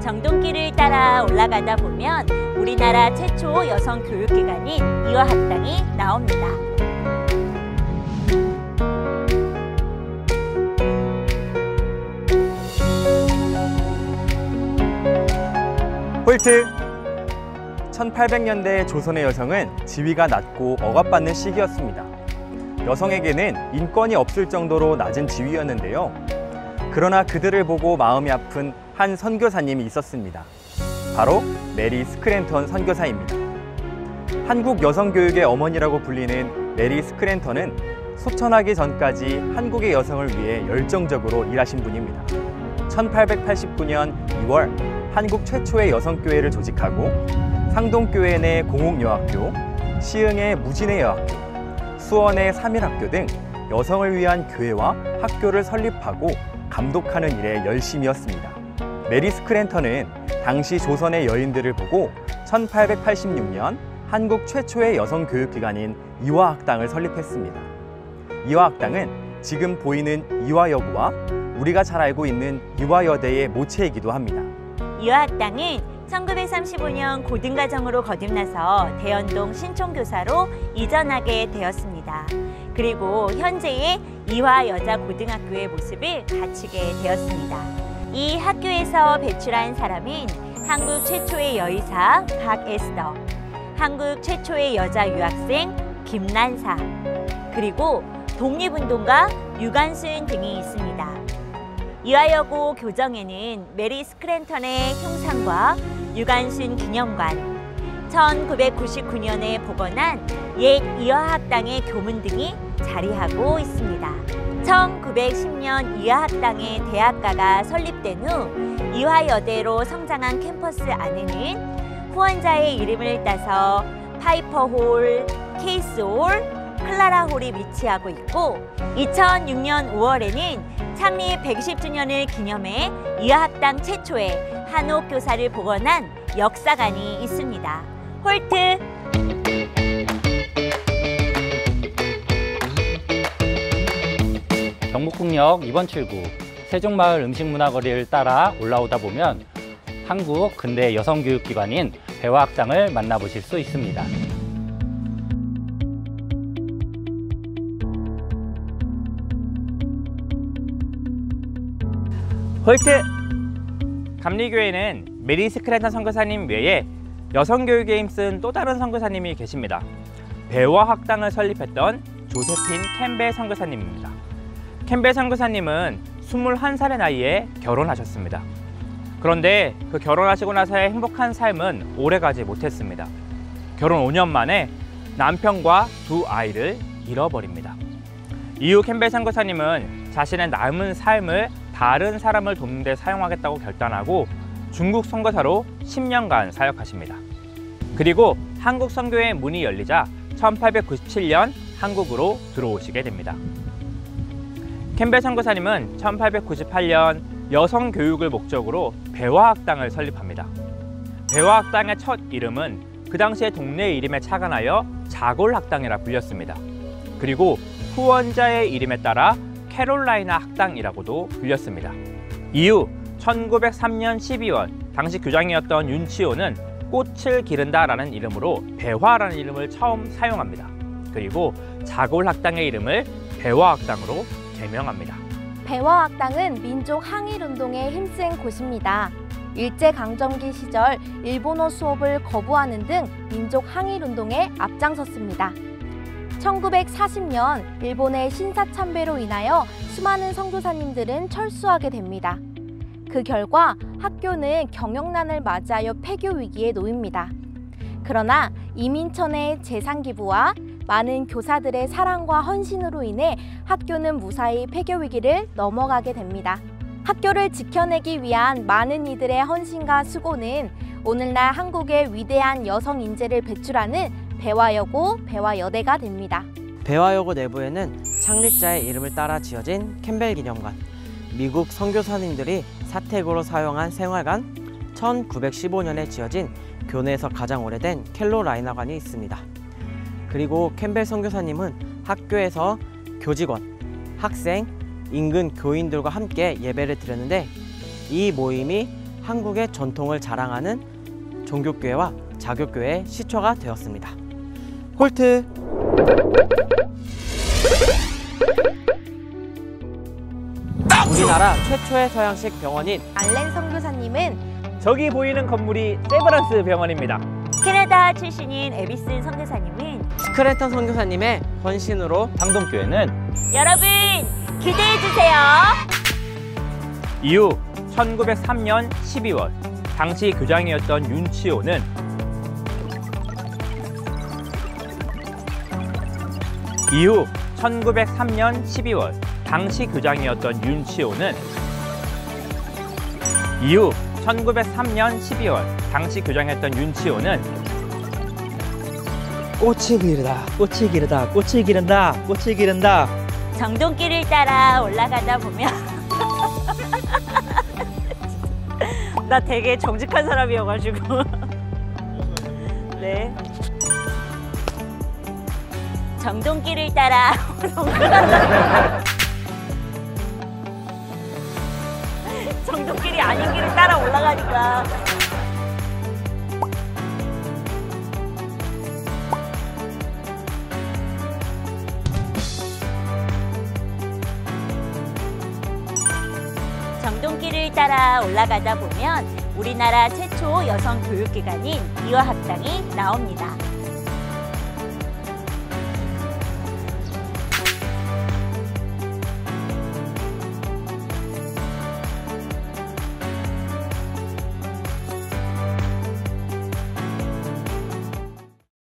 정동길을 따라 올라가다 보면 우리나라 최초 여성 교육기관인 이화학당이 나옵니다. 홀트! 1800년대 조선의 여성은 지위가 낮고 억압받는 시기였습니다. 여성에게는 인권이 없을 정도로 낮은 지위였는데요. 그러나 그들을 보고 마음이 아픈 한 선교사님이 있었습니다. 바로 메리 스크랜턴 선교사입니다. 한국 여성교육의 어머니라고 불리는 메리 스크랜턴은 소천하기 전까지 한국의 여성을 위해 열정적으로 일하신 분입니다. 1889년 2월 한국 최초의 여성교회를 조직하고 상동교회 내 공옥여학교, 시흥의 무진의 여학교, 수원의 삼일학교 등 여성을 위한 교회와 학교를 설립하고 감독하는 일에 열심이었습니다. 메리 스크랜턴은 당시 조선의 여인들을 보고 1886년 한국 최초의 여성 교육기관인 이화학당을 설립했습니다. 이화학당은 지금 보이는 이화여고와 우리가 잘 알고 있는 이화여대의 모체이기도 합니다. 이화학당은 1935년 고등과정으로 거듭나서 대연동 신촌교사로 이전하게 되었습니다. 그리고 현재의 이화여자고등학교의 모습을 갖추게 되었습니다. 이 학교에서 배출한 사람은 한국 최초의 여의사 박에스더, 한국 최초의 여자 유학생 김란사, 그리고 독립운동가 유관순 등이 있습니다. 이화여고 교정에는 메리 스크랜턴의 형상과 유관순 기념관, 1999년에 복원한 옛 이화학당의 교문 등이 자리하고 있습니다. 1910년 이화학당의 대학가가 설립된 후 이화여대로 성장한 캠퍼스 안에는 후원자의 이름을 따서 파이퍼홀, 케이스홀, 클라라홀이 위치하고 있고 2006년 5월에는 창립 120주년을 기념해 이화학당 최초의 한옥교사를 복원한 역사관이 있습니다. 홀트! 경복궁역 2번 출구 세종마을 음식문화거리를 따라 올라오다 보면 한국 근대 여성교육기관인 배화학당을 만나보실 수 있습니다. 홀트! 감리교회는 메리 스크랜턴 선교사님 외에 여성교육에 힘쓴 또 다른 선교사님이 계십니다. 배화학당을 설립했던 조세핀 캠벨 선교사님입니다. 캠벨 선교사님은 21살의 나이에 결혼하셨습니다. 그런데 그 결혼하시고 나서의 행복한 삶은 오래가지 못했습니다. 결혼 5년 만에 남편과 두 아이를 잃어버립니다. 이후 캠벨 선교사님은 자신의 남은 삶을 다른 사람을 돕는 데 사용하겠다고 결단하고 중국 선교사로 10년간 사역하십니다. 그리고 한국 선교의 문이 열리자 1897년 한국으로 들어오시게 됩니다. 캠벨 선교사님은 1898년 여성 교육을 목적으로 배화학당을 설립합니다. 배화학당의 첫 이름은 그 당시의 동네 이름에 착안하여 자골학당이라 불렸습니다. 그리고 후원자의 이름에 따라 캐롤라이나 학당이라고도 불렸습니다. 이후 1903년 12월 당시 교장이었던 윤치호는 꽃을 기른다라는 이름으로 배화라는 이름을 처음 사용합니다. 그리고 자골학당의 이름을 배화학당으로 개명합니다. 배화학당은 민족 항일운동에 힘쓴 곳입니다. 일제강점기 시절 일본어 수업을 거부하는 등 민족 항일운동에 앞장섰습니다. 1940년 일본의 신사참배로 인하여 수많은 선교사님들은 철수하게 됩니다. 그 결과 학교는 경영난을 맞이하여 폐교 위기에 놓입니다. 그러나 이민천의 재산 기부와 많은 교사들의 사랑과 헌신으로 인해 학교는 무사히 폐교 위기를 넘어가게 됩니다. 학교를 지켜내기 위한 많은 이들의 헌신과 수고는 오늘날 한국의 위대한 여성 인재를 배출하는 배화여고, 배화여대가 됩니다. 배화여고 내부에는 창립자의 이름을 따라 지어진 캠벨 기념관, 미국 선교사님들이 사택으로 사용한 생활관, 1915년에 지어진 교내에서 가장 오래된 캘로라이나관이 있습니다. 그리고 캠벨 선교사님은 학교에서 교직원, 학생, 인근 교인들과 함께 예배를 드렸는데 이 모임이 한국의 전통을 자랑하는 종교교회와 자교교회의 시초가 되었습니다. 홀트! 우리나라 최초의 서양식 병원인 알렌 선교사님은 저기 보이는 건물이 세브란스 병원입니다. 캐나다 출신인 에비슨 선교사님은 스크랜턴 선교사님의 헌신으로 상동교회는 여러분 기대해 주세요. 이후 1903년 12월 당시 교장이었던 윤치호는 이후 1903년 12월 당시 교장이었던 윤치호는 이후 1903년 12월 당시 교장이었던 윤치호는 꽃이 기르다, 꽃이 기르다, 꽃이 기른다, 꽃이 기른다. 정동길을 따라 올라가다 보면 나 되게 정직한 사람이어가지고 네 정동길을 따라 정동길이 아닌 길을 따라 올라가니까 정동길을 따라 올라가다 보면 우리나라 최초 여성 교육기관인 이화학당이 나옵니다.